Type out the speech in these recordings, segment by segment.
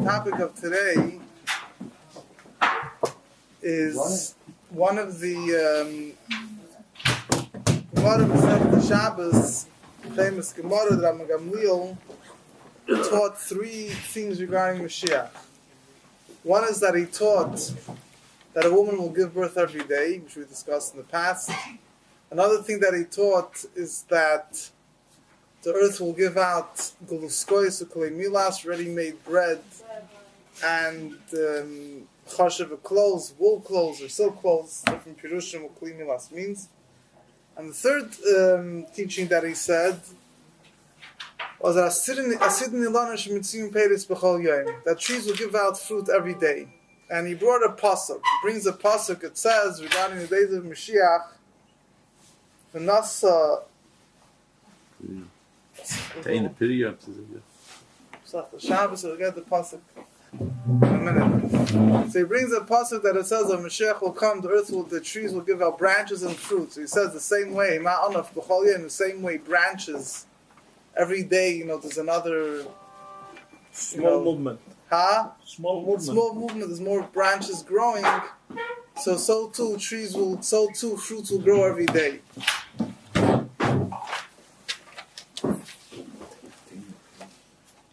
topic of today is one of the Gemara of the Shabbos, famous Gemara that Rabbi Gamliel taught three things regarding Moshiach. One is that he taught that a woman will give birth every day, which we discussed in the past. Another thing that he taught is that the earth will give out guluskois u'kolei milas, ready-made bread, and chashav clothes, wool clothes or silk clothes, different pirushim what kolei milas means. And the third teaching that he said was that that trees will give out fruit every day. And he brought a pasuk. He brings a pasuk. It says regarding the days of Moshiach, V'nasa. The period. Shabbos, we'll get the pasuk in a minute. So he brings a pasuk that it says that Moshiach will come, the trees will give out branches and fruit. So he says the same way, Ma'anaf b'chol yom, the same way branches. Every day, there's another small movement. Small movement. There's more branches growing. So too fruits will grow every day.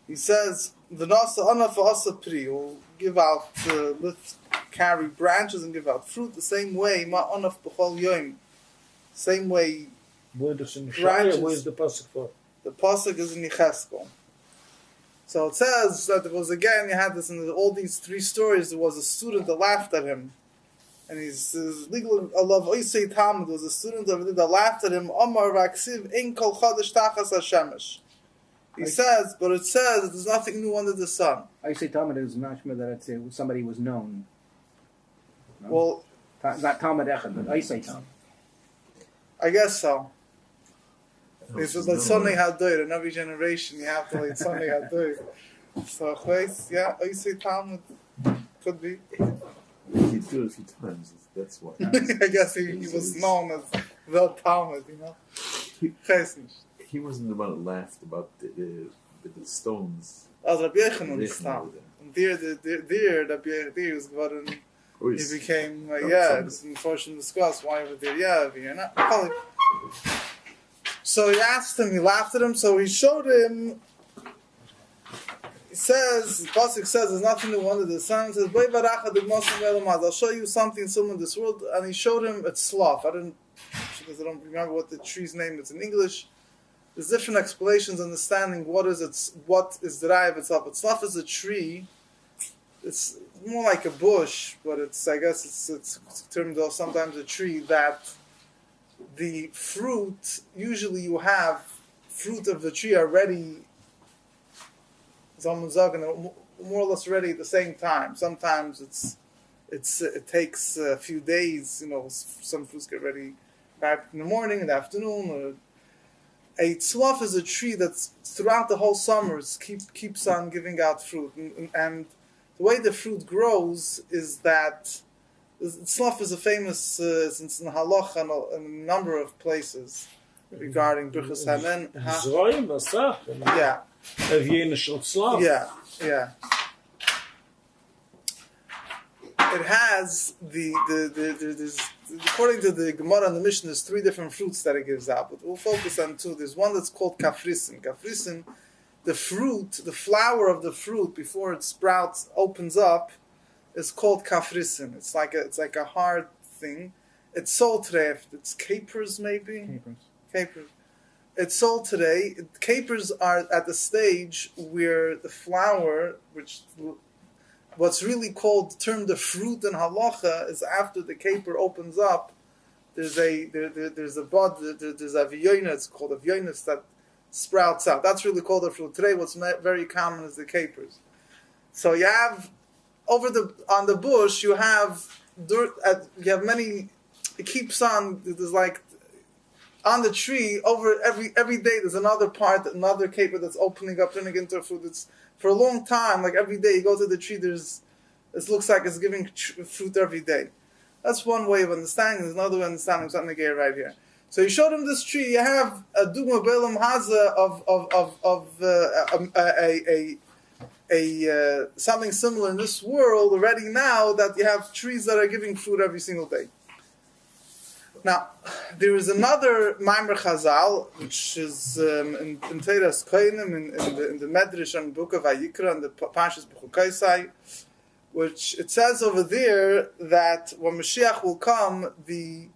He says the nasa anaf asa pri will give out, carry branches and give out fruit the same way. Ma anaf b'chol yom, same way. Branches. Where is the pasuk for? The pasuk is in Yecheskel. So it says that you had this in all these three stories. There was a student that laughed at him, and his legal alav oisei Talmud was a student that laughed at him. Omar v'aksiv ein kol chadash tachas hashemesh. He says, but it says there's nothing new under the sun. Oisei Talmud is mashma that it's somebody was known. No? Well, not Talmud Echad, but Oisei Talmud. I guess so. It's just like Sonny Hadoir. In every generation, you have to like Sonny Hadoir. So, yeah, Oisei Talmud could be. He did it a few times. That's why. I guess he was known as the Talmud, He wasn't the one that laughed about the stones. As Rabbi Yechanan's Talmud. And there, Rabbi Yechan was geworden. He became, it's unfortunately discussed why over there, you're not. So he asked him, he laughed at him, so he showed him, he says, the pasuk says, there's nothing new under the sun. He says, I'll show you something in this world. And he showed him a tzlaf. Because I don't remember what the tree's name is in English. There's different explanations, understanding what is the rai of itself. A tzlaf is a tree. It's more like a bush, but it's termed of sometimes a tree that the fruit, usually you have fruit of the tree already, more or less ready at the same time. Sometimes it takes a few days, some fruits get ready back in the morning, in the afternoon. A tzlaf is a tree that's throughout the whole summer, keeps on giving out fruit. And the way the fruit grows is that tzlaf is a famous, since in halacha in a number of places regarding Birchas Hanen. Yeah. Yeah. It has there's, according to the Gemara and the Mishnah, there's three different fruits that it gives out, but we'll focus on two. There's one that's called kafrisin. Kafrisin, the flower of the fruit before it sprouts, opens up, is called kafrisin. It's like a hard thing. It's sold today. It's capers, maybe. Capers. It's sold today. Capers are at the stage where the flower, what's really termed the fruit in halacha, is after the caper opens up. There's a bud. There's a v'yoina. It's called a v'yoina that sprouts out. That's really called a fruit. Today, what's very common is the capers. So you have on the bush, you have dirt. You have many. It keeps on. There's like on the tree over every day. There's another caper that's opening up, turning into a fruit. It's for a long time. Like every day, you go to the tree. It looks like it's giving fruit every day. That's one way of understanding. There's another way of understanding something to get right here. So he showed him this tree. You have a dugma belam haza of something similar in this world already now, that you have trees that are giving fruit every single day. Now, there is another Maimer Chazal, which is in Teiras Koinim, in the Medrash and Book of Vayikra, and the Parshas B'chukaisai, which it says over there that when Moshiach will come, the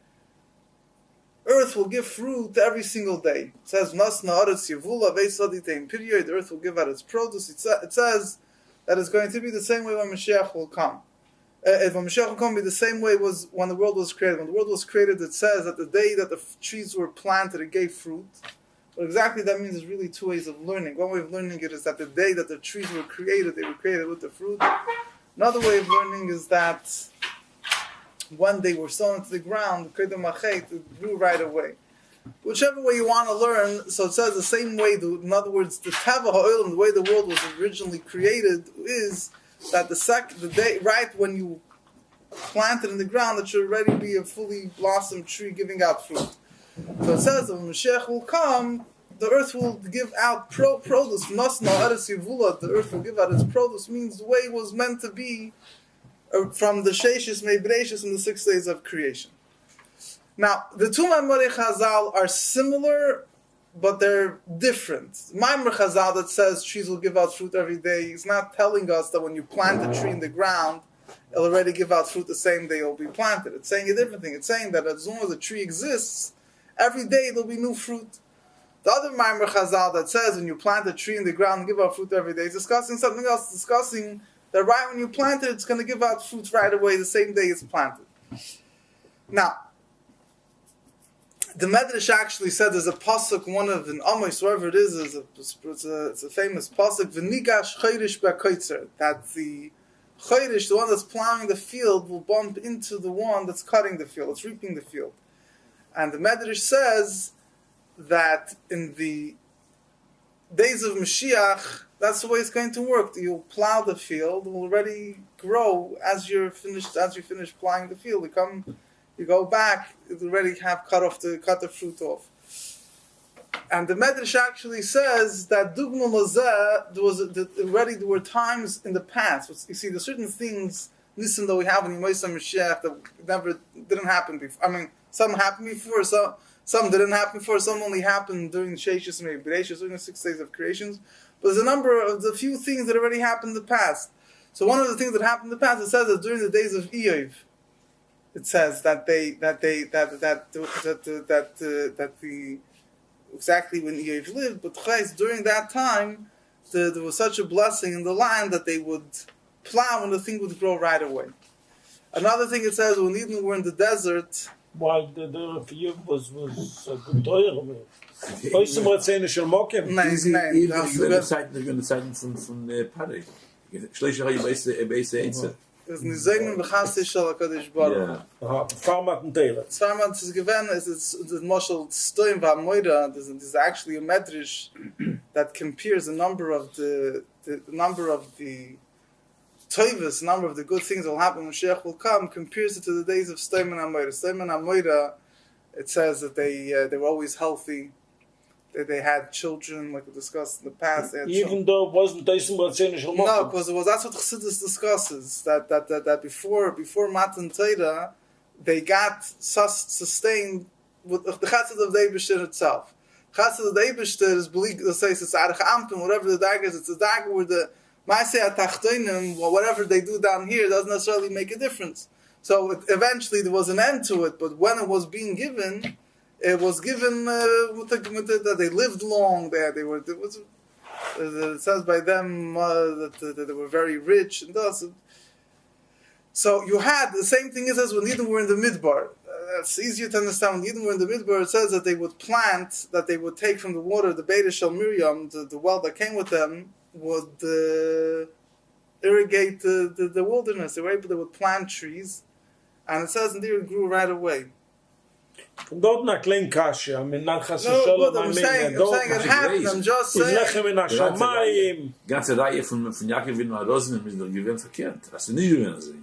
earth will give fruit every single day. It says, Nas na'aretz yevula ve'saditein period, the earth will give out its produce. It says that it's going to be the same way when Moshiach will come. When Moshiach will come, be the same way was when the world was created. When the world was created, it says that the day that the trees were planted, it gave fruit. What exactly that means is really two ways of learning. One way of learning it is that the day that the trees were created, they were created with the fruit. Another way of learning is that when they were sown into the ground, it grew right away. Whichever way you want to learn, so it says the same way, in other words, the Tava Ha'olam, the way the world was originally created, is that the day, right when you plant it in the ground, it should already be a fully blossomed tree giving out fruit. So it says that when Mashiach will come, the earth will give out produce. The earth will give out its produce, means the way it was meant to be from the Sheishis Meibreishis in the 6 days of creation. Now, the two Maimer Chazal are similar, but they're different. Maimer Chazal that says trees will give out fruit every day is not telling us that when you plant a tree in the ground, it'll already give out fruit the same day it'll be planted. It's saying a different thing. It's saying that as long as the tree exists, every day there'll be new fruit. The other Maimer Chazal that says when you plant a tree in the ground and give out fruit every day is discussing something else, discussing that right when you plant it, it's going to give out fruit right away the same day it's planted. Now, the Medrash actually said there's a pasuk, one of an Amos, wherever it is, it's a famous pasuk, V'nigash chayrish b'koitzer, that the chayrish, the one that's plowing the field, will bump into the one that's cutting the field, that's reaping the field. And the Medrash says that in the days of Moshiach, that's the way it's going to work. You'll plow the field, it will already grow as you finish plowing the field. You go back, it already have cut the fruit off. And the Medrash actually says that Dugma Lazeh, there were times in the past. You see, there's certain things, listen, that we have in Yemosam Mashiach that didn't happen before. I mean, some happened before, some didn't happen before, some only happened during Sheishis and Bereishis, during the 6 days of creations. But there's a few things that already happened in the past. So one of the things that happened in the past, it says that during the days of Eov, it says that exactly when Eov lived, but during that time, there was such a blessing in the land that they would plow and the thing would grow right away. Another thing it says, when Eden were in the desert, while the Eov was a good toil. Heute mal erzählen schon Mokem. Nein. They're going to sign from the Paddy. Schlechter habe ich bei es ist Nizayin v'chasei shel HaKadosh Baruch Hu. Farmat and Taylor. Farmat is given, it's Moshel Stoim v'Amoira. There's actually a medrash that compares the number of the toivus, number of the good things that will happen when Mashiach will come, compares it to the days of Stoim and Amoira. Stoim and Amoira, it says that they were always healthy. They had children, like we discussed in the past. Even though it wasn't Tyson Batzenish. No, because that's what Chassidus discusses. That before Matan Torah, they got sustained with the Chassid of the Eibishter itself. Chassid of the Eibishter is believed. It says it's Arach Amtim, whatever the dag is. It's a dag where the Maaseh Atachtonim, whatever they do down here, doesn't necessarily make a difference. So eventually there was an end to it. But when it was being given, it was given that they lived long. It says by them that they were very rich, and thus. So you had the same thing as when Eden were in the Midbar. It's easier to understand. When Eden were in the Midbar, it says that they would plant, that they would take from the water, the Beita Shel Miriam, the well that came with them, would irrigate the wilderness. They would plant trees, and it says indeed it grew right away. From dort nach klein kashe, I mean nach I'm saying it happened. I'm just saying. Lechem in Hashamayim. Ganze Reihe von Yaakov in Rosen ist doch gewinnt verkehrt. Hast du nicht gewinnt also?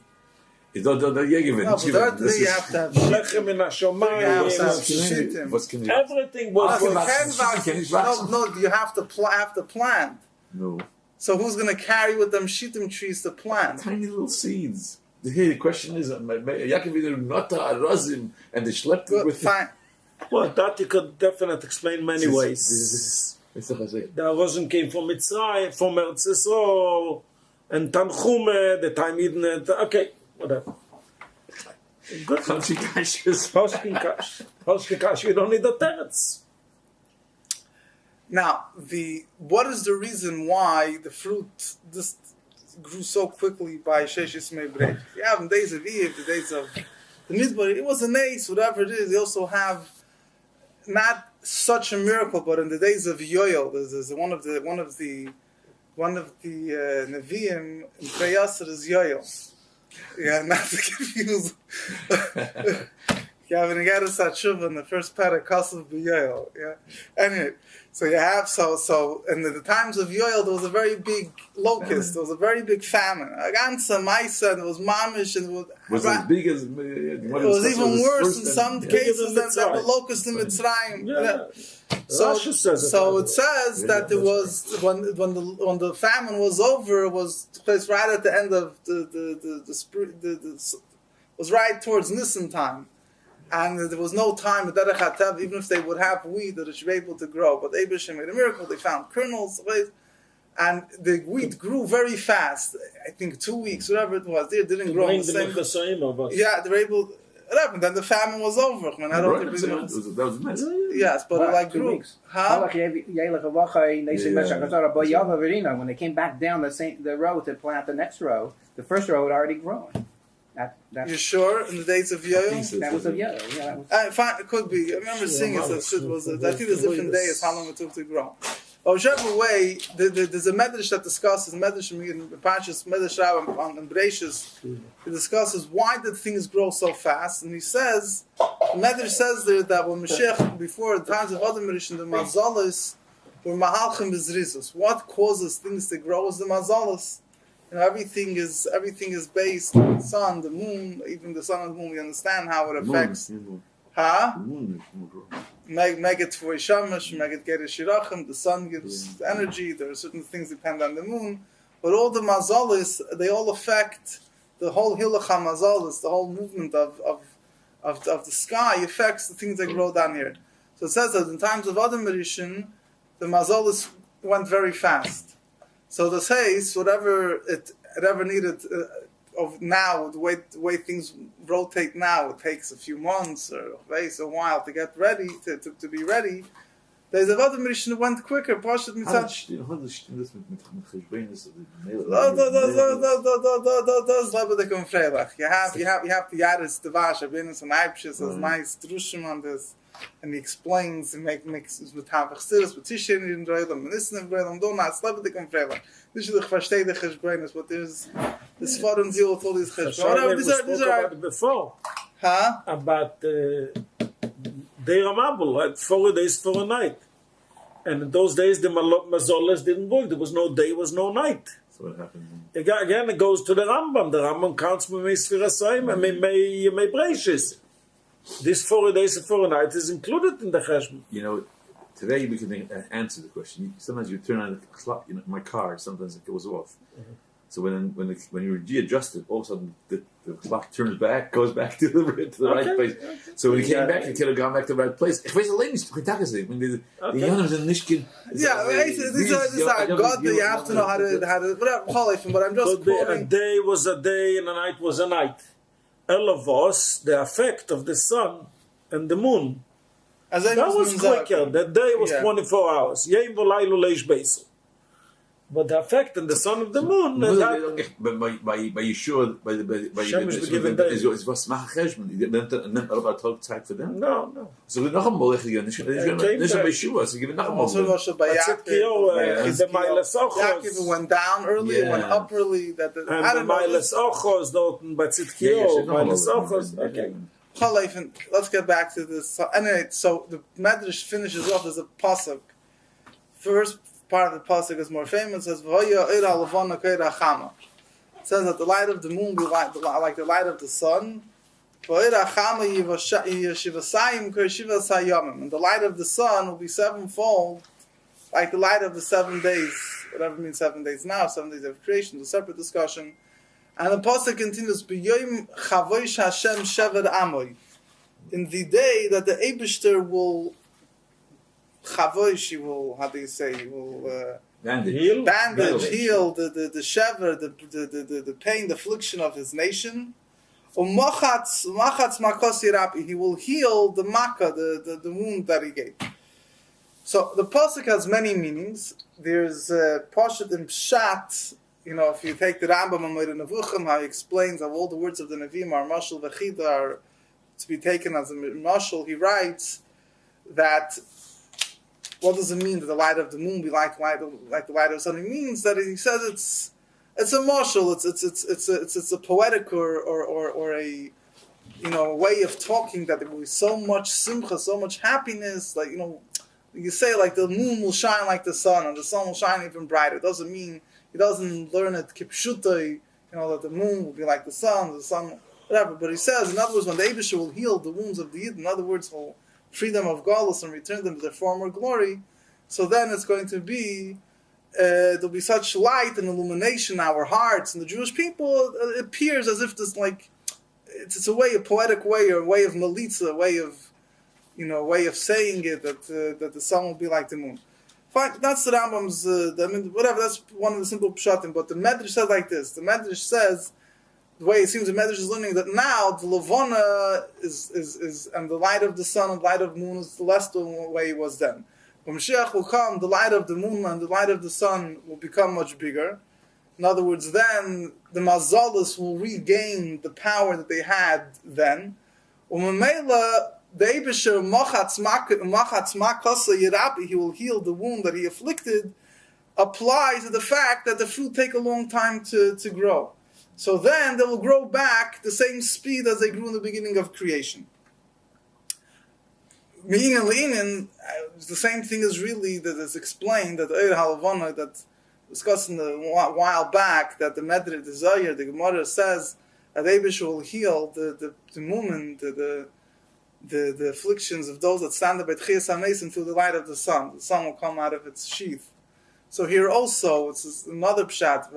Ist doch ihr gewinnt. No, but there you have to have Lechem in Hashamayim. Was can you? Everything was no, you have to plant. No. So who's going to carry with them shitim trees to plant? Tiny little seeds. Here the question is, Yaakov either nata arazim and they schlepped it Good, with fine. Well, that you could definitely explain many ways. This is The Arazim came from Mitzrayim, from Eretz Yisrael, and Tanchume, the time Eden, okay, whatever. Good. Hoshikash, you don't need the teretz. Now, what is the reason why the fruit this grew so quickly by Sheshis Meibrej? You have in days of Eve, the days of the Midbar, it was an ace, whatever it is. They also have not such a miracle, but in the days of Yoel, there's one of the Nevi'im in Preyasar is Yoel. Yeah, not to confuse. Yeah, when you get a Satshuva in the first parak of Yoel. Yeah. Anyway, so you have so in the times of Yoel there was a very big locust, there was a very big famine. Agansa Maisa, and it was Mamish, and it was as big as it was even worse in some cases than the locust in Mitzrayim. Yeah. So it says that it was when the famine was over, it was placed right at the end of the was right towards Nisan time. And there was no time, even if they would have wheat, that it should be able to grow. But Abraham made a miracle. They found kernels, and the wheat grew very fast. I think 2 weeks, whatever it was. They didn't grow the same. Yeah, they were able. And then the famine was over. I mean, I don't think that was nice. Yes, but it like 2 grew. weeks. Huh? When they came back down the road to plant the next row, the first row had already grown. That's You sure? In the days of Yoel? that was a yellow. Yeah, that was. Fine, it could be. I remember seeing it. I think there's different days how long it took to grow. Whichever way, there's a medrash that discusses medrash in Parshas Medrash Rabbah on Bereishis. He discusses why did things grow so fast, and he says the medrash says there that when Moshiach before the times of Adam Rishon, the mazalos were mahalchim bezrizus. What causes things to grow is the mazalos. You know, everything is based on the sun, the moon, even the sun and the moon. We understand how it affects. Make it for Shamash, make it get a shirachim. The sun gives energy. There are certain things that depend on the moon, but all the mazalis, they all affect the whole hilach mazalis, the whole movement of the sky affects the things that grow down here. So it says that in times of Adam Rishon, the mazalis went very fast. So the says whatever it ever needed of now, the way things rotate now, it takes a few months or a while to get ready to be ready. There's a Adam Rishon that went quicker. Pashat mitzad. You have the Yaris Devash, Avinus and Aibshis, as nice drushim on this. And he explains and makes with Havachstiris, with Tishin in Droidam, and this in Droidam, don't not slap the Confrela. This is the Chvashtei the Cheshbrenis, but there's this foreign deal with all these Cheshbrenis. These are before. Huh? About Day Ramabel, 4 days for a night. And in those days, the Mazolas didn't work. There was no day, was no night. So what happened? Again, it goes to the Rambam. The Rambam counts me Sfirasayim and me Breishis. This 4 days and 4 nights is included in the cheshbon. You know, today we can answer the question. Sometimes you turn on the clock. You know, my car sometimes it goes off. Mm-hmm. So when you readjust it, all of a sudden the clock turns back, goes back to the right place. Okay. So when he came back, he could have gone back to the right place. Ich weiß allein nicht, ich dachte es. When the Yonim sind nicht good. Yeah, these are God. You have to know how to but I'm just quoting. A day was a day and a night was a night. Elavos, the effect of the sun and the moon. That was quicker. That day was 24 hours. But the effect and the sun of the moon. But by Yeshua, by is was Machashman. You didn't about talk time for them. No. So we noch einmal again. This is Yeshua. So give it noch einmal. The Miles Yaakov went down early, went up early. That and the Miles Ochos, by Tzidkiyahu, Miles Ochos. Okay. Let's get back to this. Anyway, so the Medrash finishes off as a pasuk. First part of the pasuk is more famous. It says, it says that the light of the moon will be like the light of the sun. And the light of the sun will be sevenfold like the light of the 7 days whatever means 7 days now, 7 days of creation, it's a separate discussion. And the pasuk continues, B'yoyim chavoish Hashem shever amoy. In the day that the Eibishter will chavoish, he will, how do you say, he will bandage, heal the shever, the pain, the affliction of his nation. Umachatz makos yirapi, he will heal the makkah, the wound that he gave. So the pasuk has many meanings. There's Pashat and Pshat. If you take the Rambam and the Nevuchim, how he explains how all the words of the Nevi'im are mashal v'chida, are to be taken as a mashal. He writes that what does it mean that the light of the moon be like the light of the sun? It means that he says it's a mashal. It's a poetic or a way of talking that there will be so much simcha, so much happiness. Like you say like the moon will shine like the sun, and the sun will shine even brighter. It doesn't mean. He doesn't learn it kipshutai, that the moon will be like the sun, whatever. But he says, in other words, when the Eibusher will heal the wounds of the Yid, in other words, will free them of galus and return them to their former glory, so then it's going to be, there'll be such light and illumination in our hearts, and the Jewish people, it appears as if this, it's a way, a poetic way, or a way of malitza, a way of saying it, that the sun will be like the moon. Fine, that's the Rambam's, whatever, that's one of the simple pshatim, but the Medrash says like this. The Medrash says, the way it seems the Medrash is learning, that now the Levana is and the light of the sun and the light of the moon is less the way it was then. When Moshiach will come, the light of the moon and the light of the sun will become much bigger. In other words, then the Mazalis will regain the power that they had then. The Eibusher machatz makasa yirapi, he will heal the wound that he afflicted, applies to the fact that the fruit take a long time to grow. So then they will grow back the same speed as they grew in the beginning of creation. Meaning and leinin, the same thing is really that is explained that the Eir Halavana that discussed a while back, that the Medrash, the Zohar, the Gemara says that Eibusher will heal the moment, the afflictions of those that stand up at Chiyas HaMesim through the light of the sun. The sun will come out of its sheath. So here also, it's another pshat,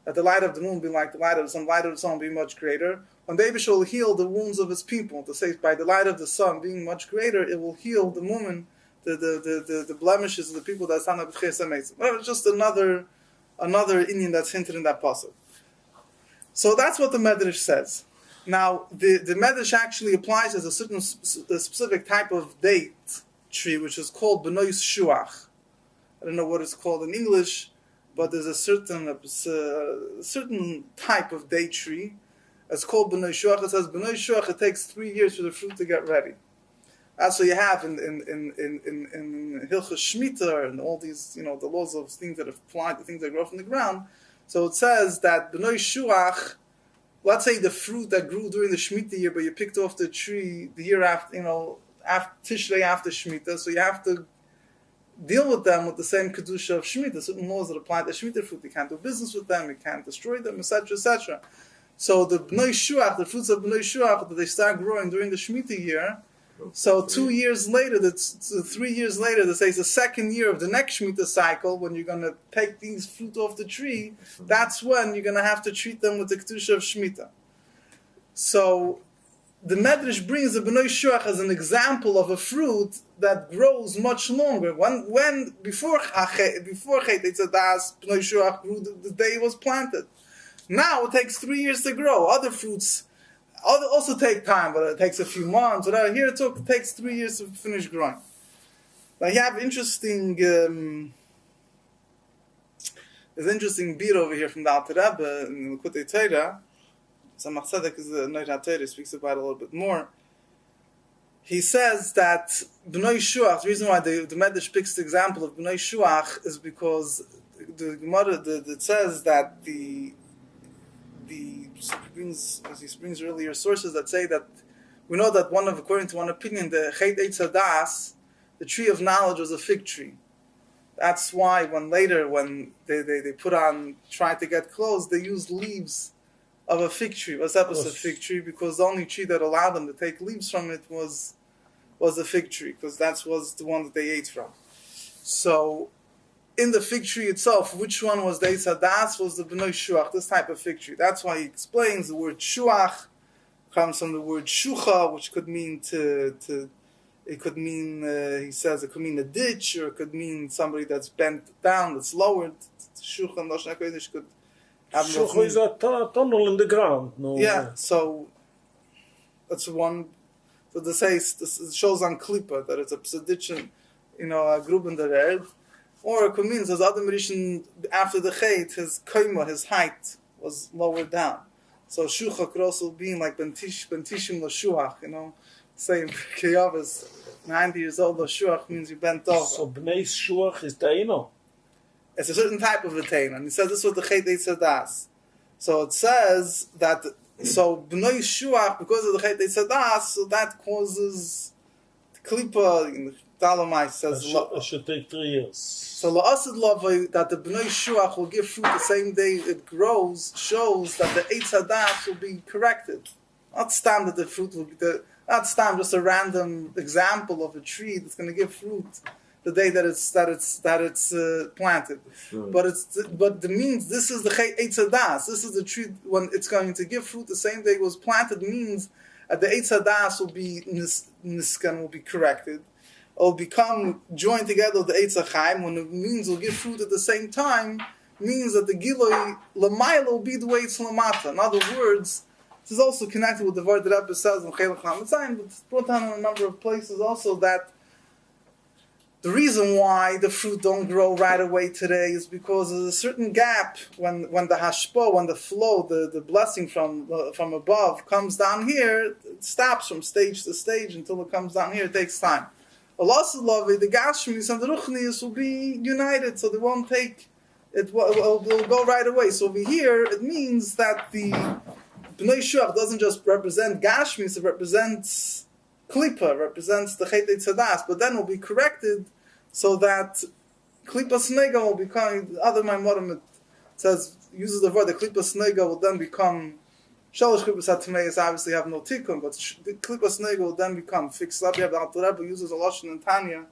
that the light of the moon will be like the light of the sun. The light of the sun will be much greater. When the Eibusher will heal the wounds of his people, to say by the light of the sun being much greater, it will heal the woman, the blemishes of the people that stand up at Chiyas HaMesim. Well, it's just another Indian that's hinted in that pasuk. So that's what the Medrash says. Now, the Medrash actually applies as a specific type of date tree, which is called B'nai Shuach. I don't know what it's called in English, but there's a certain type of date tree. It's called B'nai Shuach. It says B'nai Shuach, it takes 3 years for the fruit to get ready. That's what you have in Hilchos Shemitah and all these, the laws of things that apply to things that grow from the ground. So it says that B'nai Shuach, let's say the fruit that grew during the Shemitah year, but you picked off the tree the year after, after Tishrei after Shemitah, so you have to deal with them with the same Kedusha of Shemitah, certain laws that apply to Shemitah fruit. You can't do business with them, you can't destroy them, etc., etc. So the B'nai Shuach, the fruits of B'nai Shuach, that they start growing during the Shemitah year, so 2 years later, 3 years later, that says the second year of the next Shemitah cycle, when you're going to take these fruit off the tree, that's when you're going to have to treat them with the Kedusha of Shemitah. So the Medrash brings the B'nai Shuach as an example of a fruit that grows much longer. Before Chet Eitzadas, B'nai Shuach grew the day it was planted. Now it takes 3 years to grow. Other fruits also take time, but it takes a few months. Whatever. Here it takes 3 years to finish growing. Now you have interesting. There's an interesting beat over here from the Alter Rebbe in the Likutei Torah. Samach Tzedek is the Noir HaTorah, speaks about it a little bit more. He says that B'nai Shuach, the reason why the Medrash picks the example of B'nai Shuach is because the Gemara it says that he brings earlier sources that say that we know that according to one opinion, the Chet Eitzadas, the tree of knowledge, was a fig tree. That's why when they tried to get clothes, they used leaves of a fig tree. What's that was a fig tree? Because the only tree that allowed them to take leaves from it was a fig tree, because that was the one that they ate from. So in the fig tree itself, which one was the Eitz Hadas, was the B'nai Shuach, this type of fig tree. That's why he explains the word Shuach comes from the word Shucha, which could mean it could mean, he says, it could mean a ditch, or it could mean somebody that's bent down, that's lowered. Shucha and Lashon HaKodesh could have Shucha is a tunnel in the ground. No, yeah, so that's one. So this shows on Klippa that it's a psedition, a group in the red. Or it could mean, as Adam Rishon, after the Chet, his kaima, his height, was lowered down. So Shucha could also be like Bentishim L'Shuach, same Kiyavas, 90 years old, L'Shuach means you bent over. So Bnei Shuach is Taino. It's a certain type of a Taino. And he says this was the Chet Eitz Hadas. So it says that, Bnei Shuach, because of the Chet Eitz Hadas, so that causes Klippa, Talamai says it should take 3 years. So La'asid Lavai, that the Bnei Shuach will give fruit the same day it grows, shows that the Eitz Hadas will be corrected. Not stam that the fruit will be, not stam just a random example of a tree that's going to give fruit the day that it's planted. Sure. But the means, this is the Eitz Hadas. This is the tree when it's going to give fruit the same day it was planted, means that the Eitz Hadas will be niskan, will be corrected. Will become joined together with the Eitz HaChaim, when it means will give fruit at the same time, means that the Giloi Lamaila will be the way it's Lamata. In other words, this is also connected with the word that Rebbe says in Chelach HaMetzayin, but it's brought down in a number of places also, that the reason why the fruit don't grow right away today is because there's a certain gap when the hashpa, when the flow, the blessing from above comes down here, it stops from stage to stage until it comes down here. It takes time. Allah the Gashmis and the Ruchnis will be united, so they won't take it. Will go right away. So over here, it means that the Bnei Shuach doesn't just represent Gashmis; it represents Klippa, represents the Chet Eitz Hadas. But then will be corrected, so that Klippa Snega will become. The other Maimorim uses the word the Klippa Snega will then become. Shalosh Klippas HaTameis obviously have no tikkun, but the Klippas Snega will then become fixed up. You have the Alter Rebbe uses a lashon in Tanya, I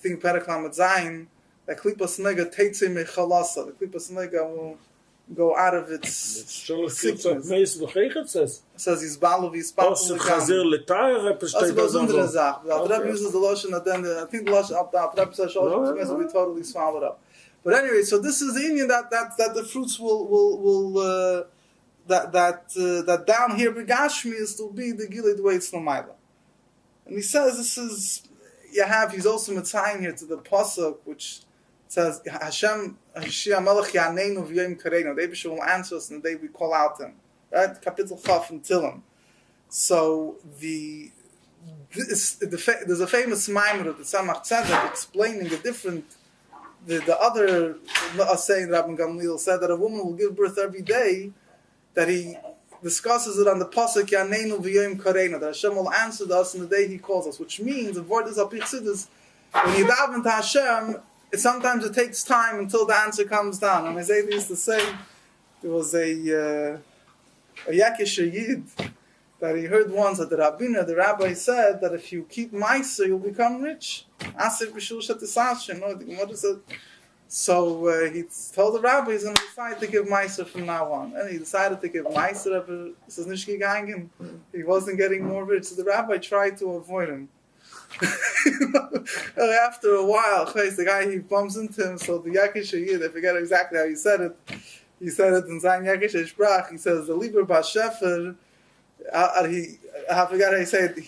think Perek Lamed Zayin, that Klippas Snega Teitzei Mechalasa. The Klippas Snega will go out of its sickness. It says he's balu v'yispatu l'gam. Also goes into the Zach. The Alter Rebbe uses the lashon, and then I think the lashon the Alter Rebbe says Shalosh Klippas will be totally swallowed up. But anyway, so this is the Indian that the fruits will that down here Begashmias will be the Gilei the way it's Lamaila. And he says this is he's also Mitzayim here to the Pasuk, which says Hashem Melech Yaneinu V'Yom Kareinu. The Eibusha will answer us in the day we call out him. Right? Kapitel Chaf and Tilim. So there's a famous Maimer of the Tzemach Tzedek explaining the other saying that Rabbi Gamliel said that a woman will give birth every day, that he discusses it on the pasuk Yaneinu v'Yom Kareinu, that Hashem will answer us in the day He calls us, which means the word is apichsidus. When you daven to Hashem, sometimes it takes time until the answer comes down. And Isaiah used to say there was a Yakish Yid that he heard once that the rabbi said that if you keep Meiser, you'll become rich. Asif b'shul shetisashin. The Gemara said. So he told the rabbi he's going to decide to give Meiser from now on. And he decided to give Meiser, but this is nicht gegangen. He wasn't getting more rich. So the rabbi tried to avoid him. After a while, the guy, he bumps into him. So the Yakish Yid, I forget exactly how he said it. He said it in Zayin Yakish Sprach. He says, the Lieber Bashefer, I forgot how he said it.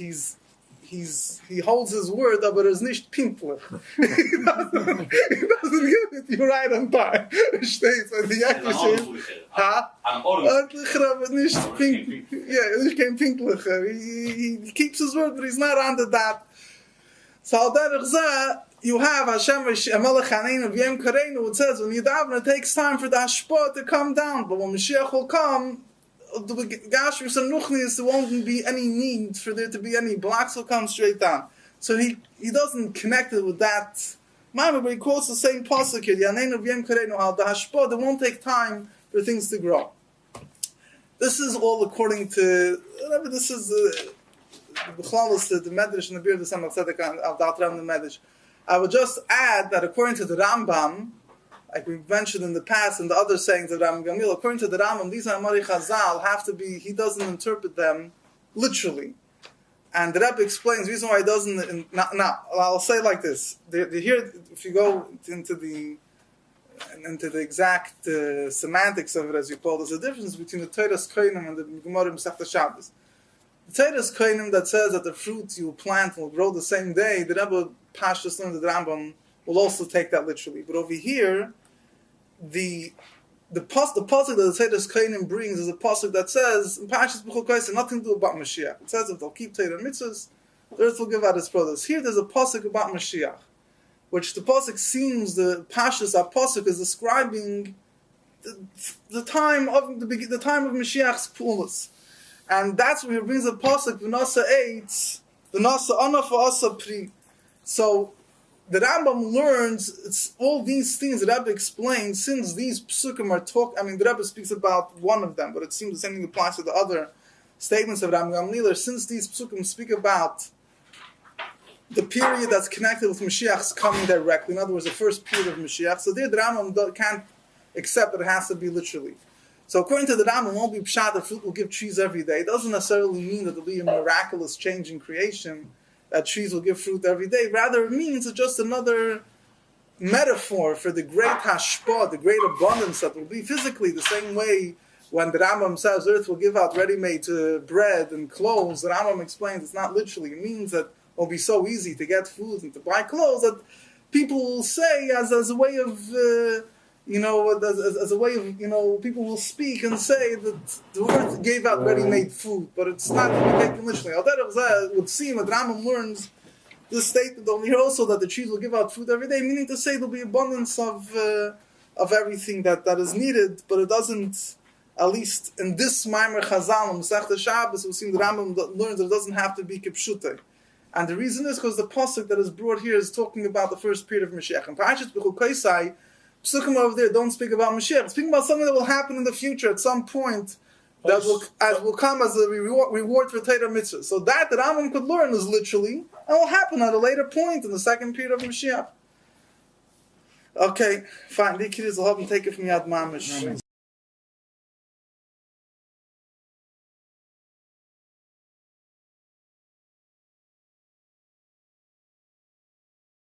He holds his word, but it's nicht pinklich. He doesn't give it you right on time. Steht so the Yakish. But nicht pink. Yeah, nicht kein pinklich. He keeps his word, but he's not under that. So you have Hashem Melech Yaneinu V'Yom Kareinu. It says when you daven, it takes time for the hashpah to come down, but when Moshiach will come, the Gashmis and Ruchnis, there won't be any need for there to be any blocks. Will come straight down. So he doesn't connect it with that. But he quotes the same pasuk here. Yaneinu v'Yom Kareinu al the hashpah. There won't take time for things to grow. This is all according to. This is the Medrash and the Beard of the Tzemach Tzedek al Da'at Ram the Medrash. I would just add that according to the Rambam, like we've mentioned in the past and the other sayings of Rambam Gamliel, according to the Rambam, these Amari Chazal have to be, he doesn't interpret them literally. And the Rebbe explains the reason why he doesn't. Now, I'll say it like this. Here, if you go into the exact semantics of it, as you call it, there's a difference between the Teiras Koinim and the Gemara Masechta Shabbos. The Teiras Koinim that says that the fruit you plant will grow the same day, the Rebbe Pashtus learned the Rambam will also take that literally. But over here, the pasuk that the Teiras Koinim brings is a pasuk that says in Parashas B'chol Kosei nothing to do about Moshiach. It says if they'll keep Torah and mitzvahs, the earth will give out its produce. Here, there's a pasuk about Moshiach, which the pasuk seems the pasuk is describing the time of the time of Mashiach's pulas, and that's where he brings the pasuk v'nasa eitz v'nasa ana v'asa pri. So the Rambam learns it's all these things that Rebbe explains, since these psukim are the Rebbe speaks about one of them, but it seems the same thing applies to the other statements of Rambam Gamliel. Since these psukim speak about the period that's connected with Mashiach's coming directly, in other words, the first period of Mashiach, so there the Rambam can't accept that it has to be literally. So according to the Rambam, it won't be pshat that fruit will give trees every day. It doesn't necessarily mean that there'll be a miraculous change in creation, that trees will give fruit every day. Rather, it means it's just another metaphor for the great hashpah, the great abundance that will be physically, the same way when the Rambam says earth will give out ready-made bread and clothes. The Rambam explains it's not literally. It means that it will be so easy to get food and to buy clothes that people will say as a way of, as a way of, people will speak and say that the earth gave out ready-made food, but it's not to be taken literally. It would seem that Rambam learns this statement over here also that the trees will give out food every day, meaning to say there'll be abundance of everything that is needed, but it doesn't, at least in this Maimer Chazal, Masechta Shabbos, it would seem the Rambam learns that it doesn't have to be kipshute. And the reason is because the pasuk that is brought here is talking about the first period of Mashiach. And Parashas B'chol Kosei, psukim over there don't speak about Mashiach. It's speaking about something that will happen in the future at some point that will come as a reward for Torah mitzvah. So that Rambam could learn is literally, and will happen at a later point in the second period of Mashiach. Okay, fine. The kiddies will help him take it from Yad Mamish.